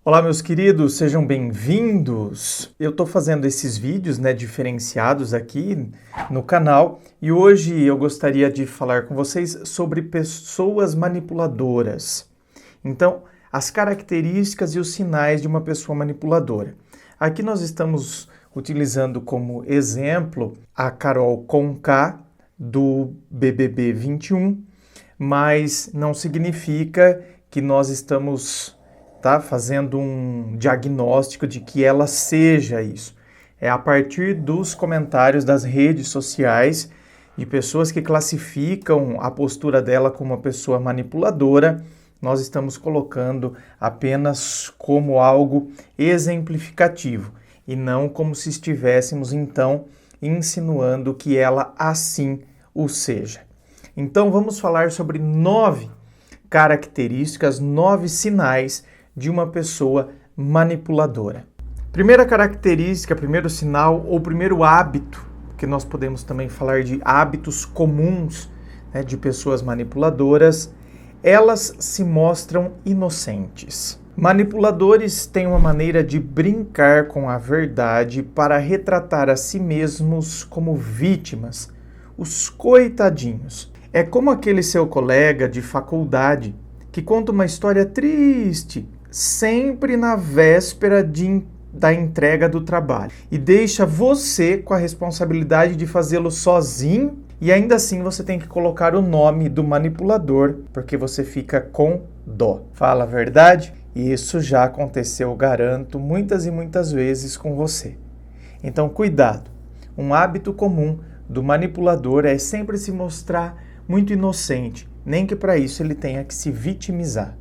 Olá, meus queridos, sejam bem-vindos. Eu estou fazendo esses vídeos, diferenciados aqui no canal e hoje eu gostaria de falar com vocês sobre pessoas manipuladoras. Então, as características e os sinais de uma pessoa manipuladora. Aqui nós estamos utilizando como exemplo a Carol Conká do BBB 21, mas não significa que nós estamos fazendo um diagnóstico de que ela seja isso. É a partir dos comentários das redes sociais de pessoas que classificam a postura dela como uma pessoa manipuladora, nós estamos colocando apenas como algo exemplificativo e não como se estivéssemos então insinuando que ela assim o seja. Então vamos falar sobre 9 características, 9 sinais de uma pessoa manipuladora. Primeira característica, primeiro sinal ou primeiro hábito, que nós podemos também falar de hábitos comuns de pessoas manipuladoras, elas se mostram inocentes. Manipuladores têm uma maneira de brincar com a verdade para retratar a si mesmos como vítimas, os coitadinhos. É como aquele seu colega de faculdade que conta uma história triste, sempre na véspera da entrega do trabalho, e deixa você com a responsabilidade de fazê-lo sozinho, e ainda assim você tem que colocar o nome do manipulador, porque você fica com dó. Fala a verdade? Isso já aconteceu, garanto, muitas e muitas vezes com você. Então, cuidado. Um hábito comum do manipulador é sempre se mostrar muito inocente, nem que para isso ele tenha que se vitimizar.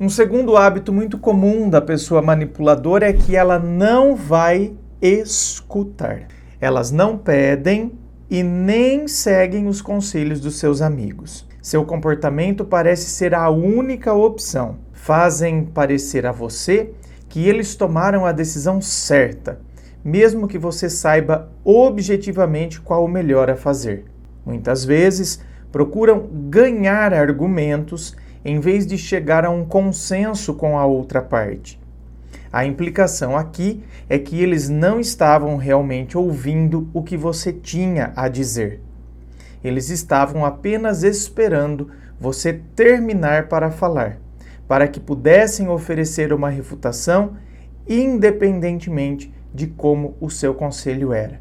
Um segundo hábito muito comum da pessoa manipuladora é que ela não vai escutar. Elas não pedem e nem seguem os conselhos dos seus amigos. Seu comportamento parece ser a única opção. Fazem parecer a você que eles tomaram a decisão certa, mesmo que você saiba objetivamente qual o melhor a fazer. Muitas vezes, procuram ganhar argumentos em vez de chegar a um consenso com a outra parte. A implicação aqui é que eles não estavam realmente ouvindo o que você tinha a dizer. Eles estavam apenas esperando você terminar para falar, para que pudessem oferecer uma refutação independentemente de como o seu conselho era.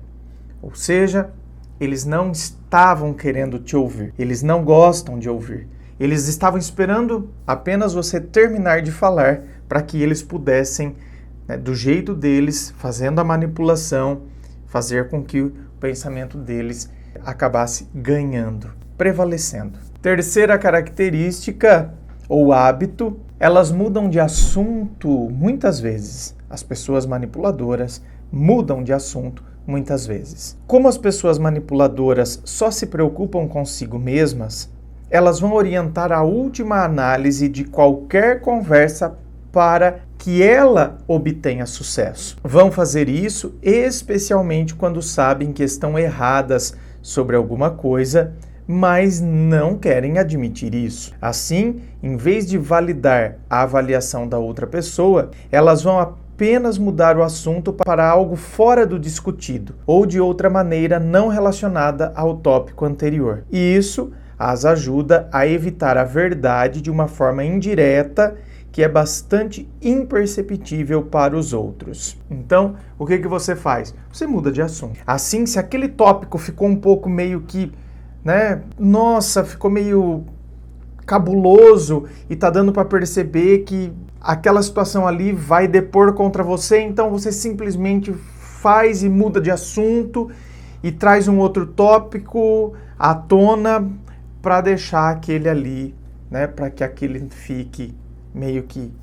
Ou seja, eles não estavam querendo te ouvir, eles não gostam de ouvir. Eles estavam esperando apenas você terminar de falar para que eles pudessem, do jeito deles, fazendo a manipulação, fazer com que o pensamento deles acabasse ganhando, prevalecendo. Terceira característica ou hábito, elas mudam de assunto muitas vezes. As pessoas manipuladoras mudam de assunto muitas vezes. Como as pessoas manipuladoras só se preocupam consigo mesmas, elas vão orientar a última análise de qualquer conversa para que ela obtenha sucesso. Vão fazer isso especialmente quando sabem que estão erradas sobre alguma coisa, mas não querem admitir isso. Assim, em vez de validar a avaliação da outra pessoa, elas vão apenas mudar o assunto para algo fora do discutido ou de outra maneira não relacionada ao tópico anterior. E isso as ajuda a evitar a verdade de uma forma indireta que é bastante imperceptível para os outros. Então, o que você faz? Você muda de assunto. Assim, se aquele tópico ficou um pouco meio que, ficou meio cabuloso e tá dando para perceber que aquela situação ali vai depor contra você, então você simplesmente faz e muda de assunto e traz um outro tópico à tona para deixar aquele ali, para que aquele fique meio que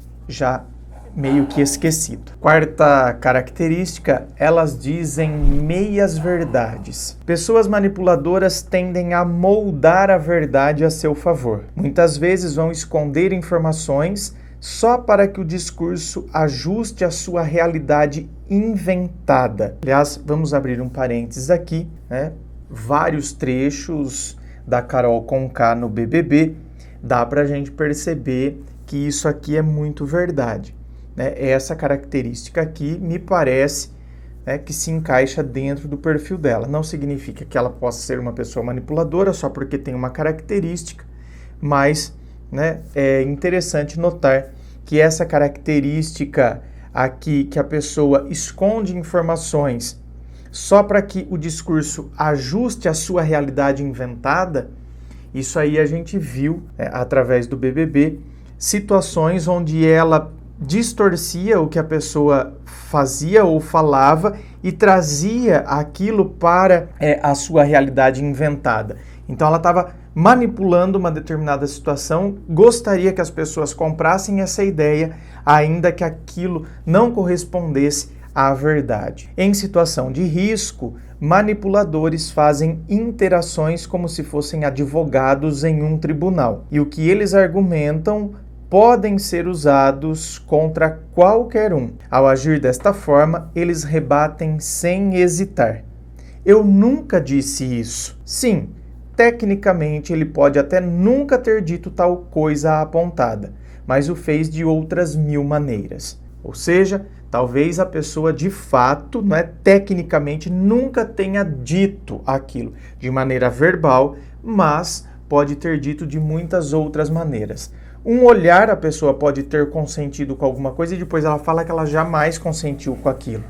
esquecido. Quarta característica, elas dizem meias verdades. Pessoas manipuladoras tendem a moldar a verdade a seu favor. Muitas vezes vão esconder informações só para que o discurso ajuste a sua realidade inventada. Aliás, vamos abrir um parênteses aqui, vários trechos da Carol Conká no BBB, dá para a gente perceber que isso aqui é muito verdade. né, essa característica aqui me parece, né, que se encaixa dentro do perfil dela. Não significa que ela possa ser uma pessoa manipuladora só porque tem uma característica, mas, né, é interessante notar que essa característica aqui, que a pessoa esconde informações só para que o discurso ajuste a sua realidade inventada, isso aí a gente viu, através do BBB, situações onde ela distorcia o que a pessoa fazia ou falava e trazia aquilo para a sua realidade inventada. Então ela estava manipulando uma determinada situação, gostaria que as pessoas comprassem essa ideia, ainda que aquilo não correspondesse à verdade. Em situação de risco, manipuladores fazem interações como se fossem advogados em um tribunal. E o que eles argumentam podem ser usados contra qualquer um. Ao agir desta forma, eles rebatem sem hesitar. Eu nunca disse isso. Sim, tecnicamente ele pode até nunca ter dito tal coisa apontada, mas o fez de outras 1000 maneiras. Ou seja, talvez a pessoa de fato, tecnicamente, nunca tenha dito aquilo de maneira verbal, mas pode ter dito de muitas outras maneiras. Um olhar, a pessoa pode ter consentido com alguma coisa e depois ela fala que ela jamais consentiu com aquilo.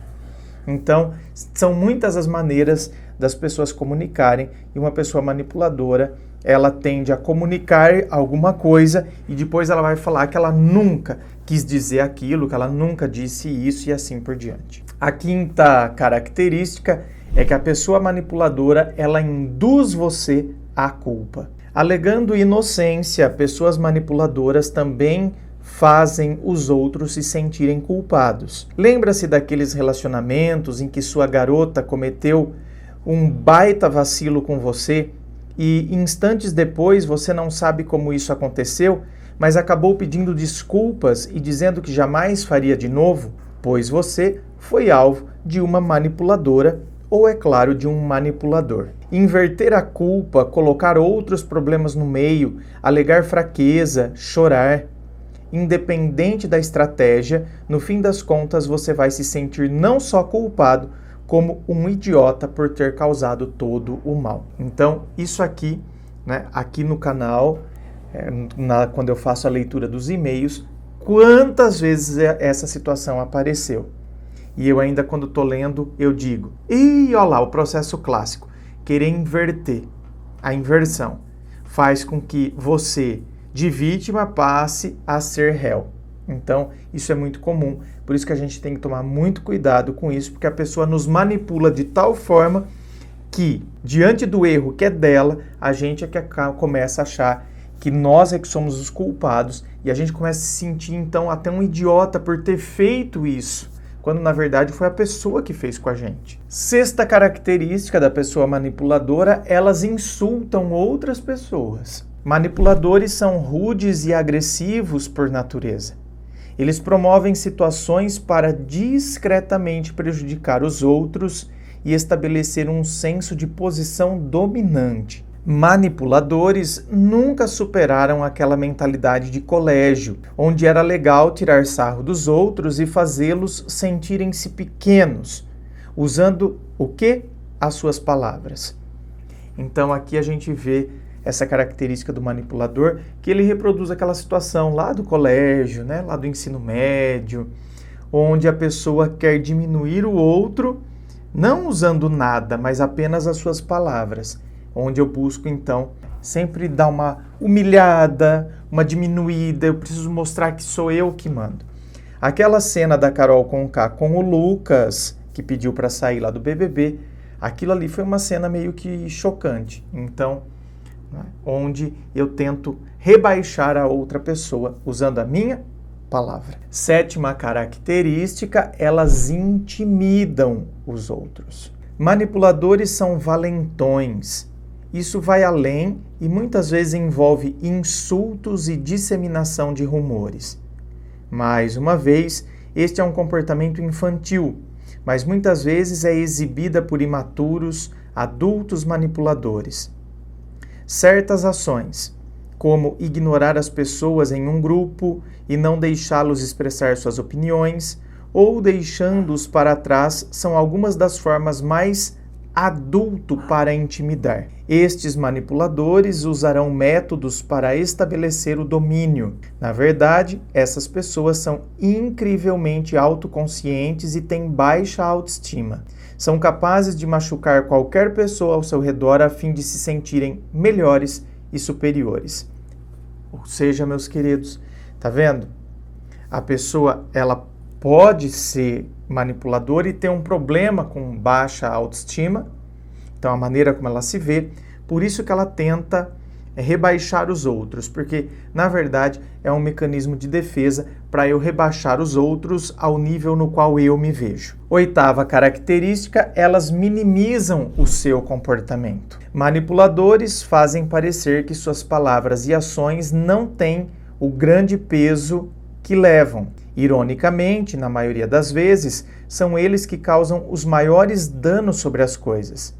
Então, são muitas as maneiras das pessoas comunicarem, e uma pessoa manipuladora, ela tende a comunicar alguma coisa e depois ela vai falar que ela nunca quis dizer aquilo, que ela nunca disse isso e assim por diante. A quinta característica é que a pessoa manipuladora, ela induz você à culpa. Alegando inocência, pessoas manipuladoras também fazem os outros se sentirem culpados. Lembra-se daqueles relacionamentos em que sua garota cometeu um baita vacilo com você e instantes depois você não sabe como isso aconteceu, mas acabou pedindo desculpas e dizendo que jamais faria de novo, pois você foi alvo de uma manipuladora ou, é claro, de um manipulador. Inverter a culpa, colocar outros problemas no meio, alegar fraqueza, chorar. Independente da estratégia, no fim das contas você vai se sentir não só culpado, como um idiota por ter causado todo o mal. Então, isso aqui, aqui no canal, quando eu faço a leitura dos e-mails, quantas vezes essa situação apareceu? E eu ainda, quando estou lendo, eu digo, olha lá, o processo clássico, querer inverter. A inversão faz com que você, de vítima, passe a ser réu. Então, isso é muito comum, por isso que a gente tem que tomar muito cuidado com isso, porque a pessoa nos manipula de tal forma que, diante do erro que é dela, a gente é que começa a achar que nós é que somos os culpados e a gente começa a se sentir, então, até um idiota por ter feito isso, quando na verdade foi a pessoa que fez com a gente. Sexta característica da pessoa manipuladora, elas insultam outras pessoas. Manipuladores são rudes e agressivos por natureza. Eles promovem situações para discretamente prejudicar os outros e estabelecer um senso de posição dominante. Manipuladores nunca superaram aquela mentalidade de colégio, onde era legal tirar sarro dos outros e fazê-los sentirem-se pequenos, usando o quê? As suas palavras. Então aqui a gente vê essa característica do manipulador, que ele reproduz aquela situação lá do colégio, lá do ensino médio, onde a pessoa quer diminuir o outro, não usando nada, mas apenas as suas palavras, onde eu busco, então, sempre dar uma humilhada, uma diminuída, eu preciso mostrar que sou eu que mando. Aquela cena da Carol Conká com o Lucas, que pediu para sair lá do BBB, aquilo ali foi uma cena meio que chocante. Então, onde eu tento rebaixar a outra pessoa usando a minha palavra. Sétima característica, elas intimidam os outros. Manipuladores são valentões. Isso vai além e muitas vezes envolve insultos e disseminação de rumores. Mais uma vez, este é um comportamento infantil, mas muitas vezes é exibida por imaturos, adultos manipuladores. Certas ações, como ignorar as pessoas em um grupo e não deixá-los expressar suas opiniões, ou deixando-os para trás, são algumas das formas mais adulto para intimidar. Estes manipuladores usarão métodos para estabelecer o domínio. Na verdade, essas pessoas são incrivelmente autoconscientes e têm baixa autoestima. São capazes de machucar qualquer pessoa ao seu redor a fim de se sentirem melhores e superiores. Ou seja, meus queridos, tá vendo? A pessoa, ela pode ser manipuladora e ter um problema com baixa autoestima, então a maneira como ela se vê, por isso que ela tenta rebaixar os outros, porque na verdade é um mecanismo de defesa para eu rebaixar os outros ao nível no qual eu me vejo. Oitava característica, elas minimizam o seu comportamento. Manipuladores fazem parecer que suas palavras e ações não têm o grande peso que levam. Ironicamente, na maioria das vezes, são eles que causam os maiores danos sobre as coisas.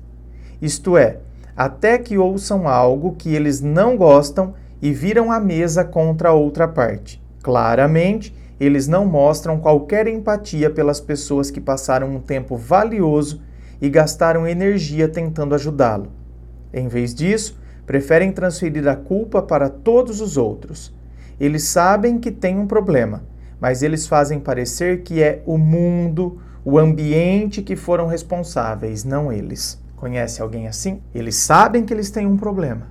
Isto é, até que ouçam algo que eles não gostam e viram a mesa contra a outra parte. Claramente, eles não mostram qualquer empatia pelas pessoas que passaram um tempo valioso e gastaram energia tentando ajudá-lo. Em vez disso, preferem transferir a culpa para todos os outros. Eles sabem que tem um problema, mas eles fazem parecer que é o mundo, o ambiente que foram responsáveis, não eles. Conhece alguém assim? Eles sabem que eles têm um problema,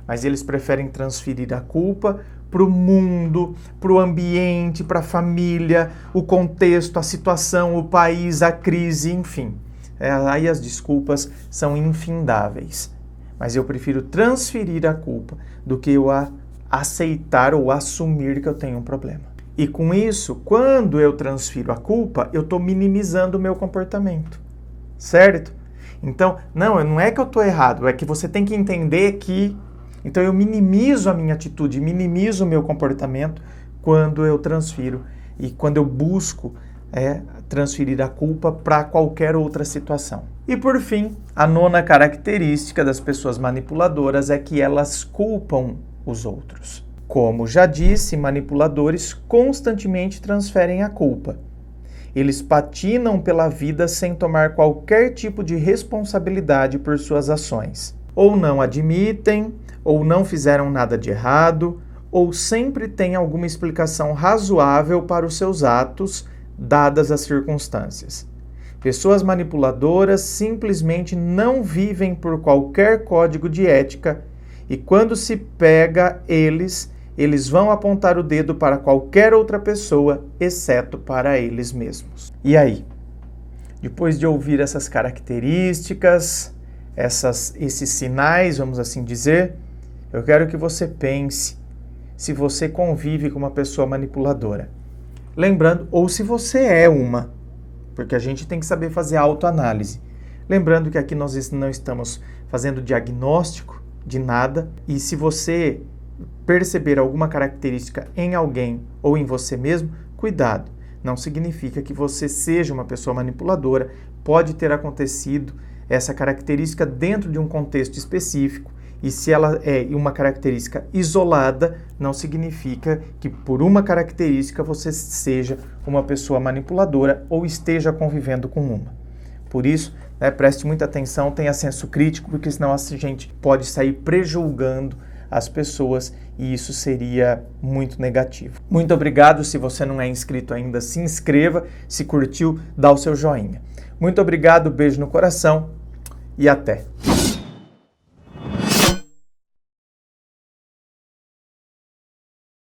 mas eles preferem transferir a culpa para o mundo, para o ambiente, para a família, o contexto, a situação, o país, a crise, enfim. Aí as desculpas são infindáveis. Mas eu prefiro transferir a culpa do que eu aceitar ou assumir que eu tenho um problema. E com isso, quando eu transfiro a culpa, eu estou minimizando o meu comportamento, certo? Então, não é que eu estou errado, é que você tem que entender que... Então eu minimizo a minha atitude, minimizo o meu comportamento quando eu transfiro e quando eu busco transferir a culpa para qualquer outra situação. E por fim, a nona característica das pessoas manipuladoras é que elas culpam os outros. Como já disse, manipuladores constantemente transferem a culpa. Eles patinam pela vida sem tomar qualquer tipo de responsabilidade por suas ações. Ou não admitem, ou não fizeram nada de errado, ou sempre têm alguma explicação razoável para os seus atos, dadas as circunstâncias. Pessoas manipuladoras simplesmente não vivem por qualquer código de ética e quando se pega eles vão apontar o dedo para qualquer outra pessoa, exceto para eles mesmos. E aí? Depois de ouvir essas características, esses sinais, vamos assim dizer, eu quero que você pense se você convive com uma pessoa manipuladora. Lembrando, ou se você é uma, porque a gente tem que saber fazer autoanálise. Lembrando que aqui nós não estamos fazendo diagnóstico de nada, e se você perceber alguma característica em alguém ou em você mesmo, cuidado. Não significa que você seja uma pessoa manipuladora. Pode ter acontecido essa característica dentro de um contexto específico, e se ela é uma característica isolada, não significa que por uma característica você seja uma pessoa manipuladora ou esteja convivendo com uma. Por isso, preste muita atenção, tenha senso crítico, porque senão a gente pode sair prejulgando as pessoas e isso seria muito negativo. Muito obrigado. Se você não é inscrito ainda, se inscreva. Se curtiu, dá o seu joinha. Muito obrigado, beijo no coração e até!